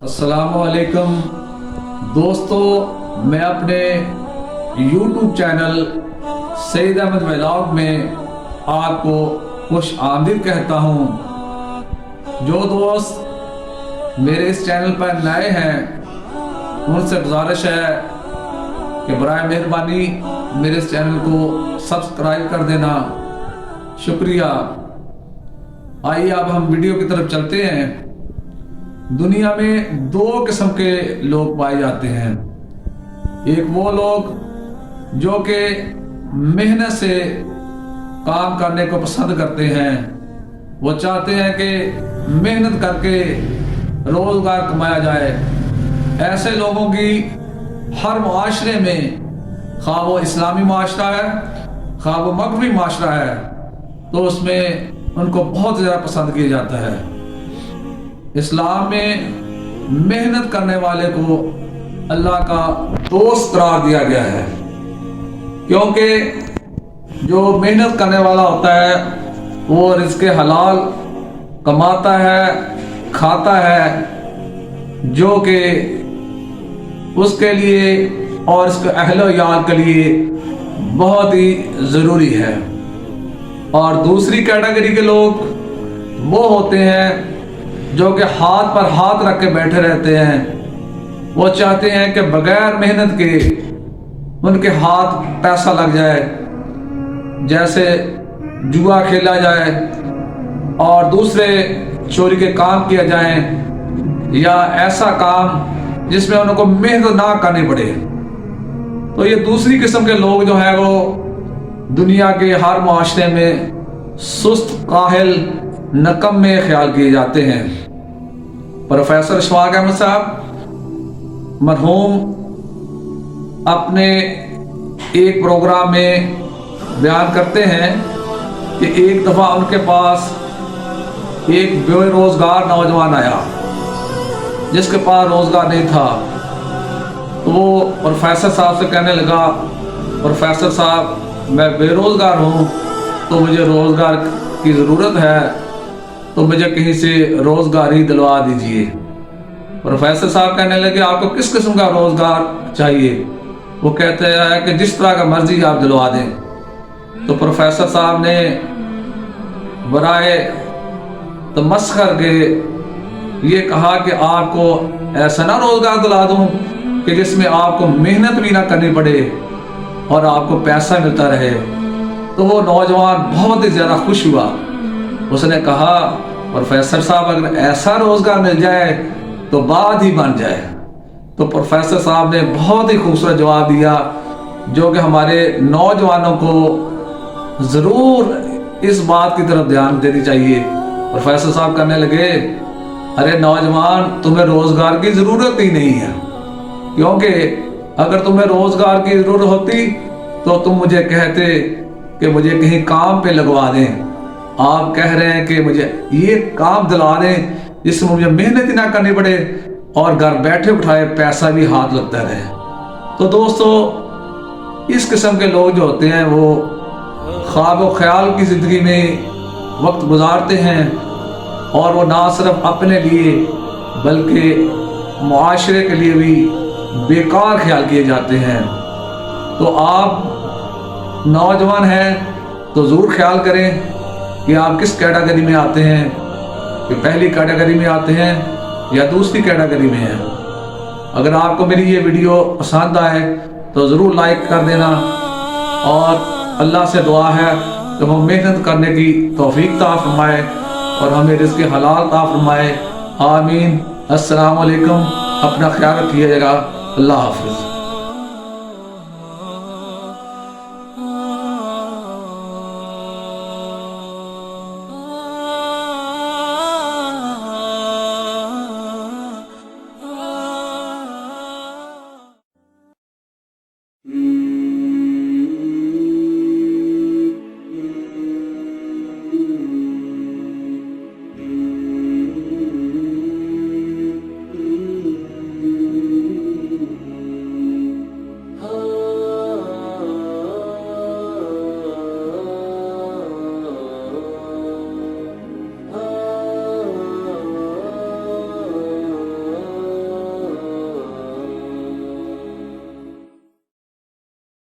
अस्सलाम वालेकुम दोस्तों, मैं अपने YouTube channel Saeed Ahmed vlog में आपको खुश आमदीद कहता हूँ। जो दोस्त मेरे इस चैनल पर नए हैं उनसे गुजारिश है कि बराए मेहरबानी मेरे इस चैनल को सब्सक्राइब कर देना, शुक्रिया। आइए अब हम वीडियो की तरफ चलते हैं। दुनिया में दो किस्म के लोग पाए जाते हैं। एक वो लोग जो कि मेहनत से काम करने को पसंद करते हैं, वो चाहते हैं कि मेहनत करके रोजगार कमाया जाए। ऐसे लोगों की हर मुआशरे में, खा वो इस्लामी माशरा है खा वो मगरबी माशरा है, तो उसमें उनको बहुत ज़्यादा पसंद किया जाता है। इस्लाम में मेहनत करने वाले को अल्लाह का दोस्त करार दिया गया है, क्योंकि जो मेहनत करने वाला होता है वो रिज़्क़ हलाल कमाता है, खाता है, जो कि उसके लिए और इसके अहलो याल के लिए बहुत ही ज़रूरी है। और दूसरी कैटेगरी के लोग वो होते हैं जो कि हाथ पर हाथ रख के बैठे रहते हैं। वो चाहते हैं कि बगैर मेहनत के उनके हाथ पैसा लग जाए, जैसे जुआ खेला जाए और दूसरे चोरी के काम किया जाए, या ऐसा काम जिसमें उनको मेहनत ना करनी पड़े। तो ये दूसरी किस्म के लोग जो है वो दुनिया के हर मुआशरे में सुस्त, काहिल, नकम्मे ख्याल किए जाते हैं। प्रोफेसर इशफाक अहमद साहब मरहूम अपने एक प्रोग्राम में बयान करते हैं कि एक दफ़ा उनके पास एक बेरोज़गार नौजवान आया जिसके पास रोज़गार नहीं था। तो वो प्रोफेसर साहब से कहने लगा, प्रोफेसर साहब मैं बेरोज़गार हूँ, तो मुझे रोज़गार की ज़रूरत है, तो मुझे कहीं से रोज़गारी दिलवा दीजिए। प्रोफेसर साहब कहने लगे आपको किस किस्म का रोज़गार चाहिए? वो कहते हैं कि जिस तरह का मर्जी आप दिलवा दें। तो प्रोफेसर साहब ने बराए तमस्खर के ये कहा कि आपको ऐसा ना रोज़गार दिला दूँ कि जिसमें आपको मेहनत भी ना करनी पड़े और आपको पैसा मिलता रहे। तो वो नौजवान बहुत ही ज़्यादा खुश हुआ। उसने कहा प्रोफेसर साहब अगर ऐसा रोज़गार मिल जाए तो बात ही बन जाए। तो प्रोफेसर साहब ने बहुत ही खूबसूरत जवाब दिया, जो कि हमारे नौजवानों को ज़रूर इस बात की तरफ ध्यान देनी चाहिए। प्रोफेसर साहब कहने लगे अरे नौजवान, तुम्हें रोज़गार की ज़रूरत ही नहीं है, क्योंकि अगर तुम्हें रोज़गार की ज़रूरत होती तो तुम मुझे कहते कि मुझे कहीं काम पे लगवा दें। आप कह रहे हैं कि मुझे ये काम दिला दें जिसमें मुझे मेहनत ही ना करनी पड़े और घर बैठे उठाए पैसा भी हाथ लगता रहे। तो दोस्तों, इस किस्म के लोग जो होते हैं वो ख्वाब व ख्याल की ज़िंदगी में वक्त गुजारते हैं, और वो ना सिर्फ अपने लिए बल्कि मुआशरे के लिए भी बेकार ख्याल किए जाते हैं। तो आप नौजवान हैं तो ज़रूर ख्याल करें कि आप किस कैटेगरी में आते हैं, कि पहली कैटेगरी में आते हैं या दूसरी कैटेगरी में हैं। अगर आपको मेरी ये वीडियो पसंद आए तो ज़रूर लाइक कर देना, और अल्लाह से दुआ है कि हम मेहनत करने की तौफीक अता फरमाए और हमें रिज़्क़ हलाल अता फरमाए। आमीन। अस्सलाम वालेकुम। अपना ख्याल रखिएगा। अल्लाह हाफ़िज़।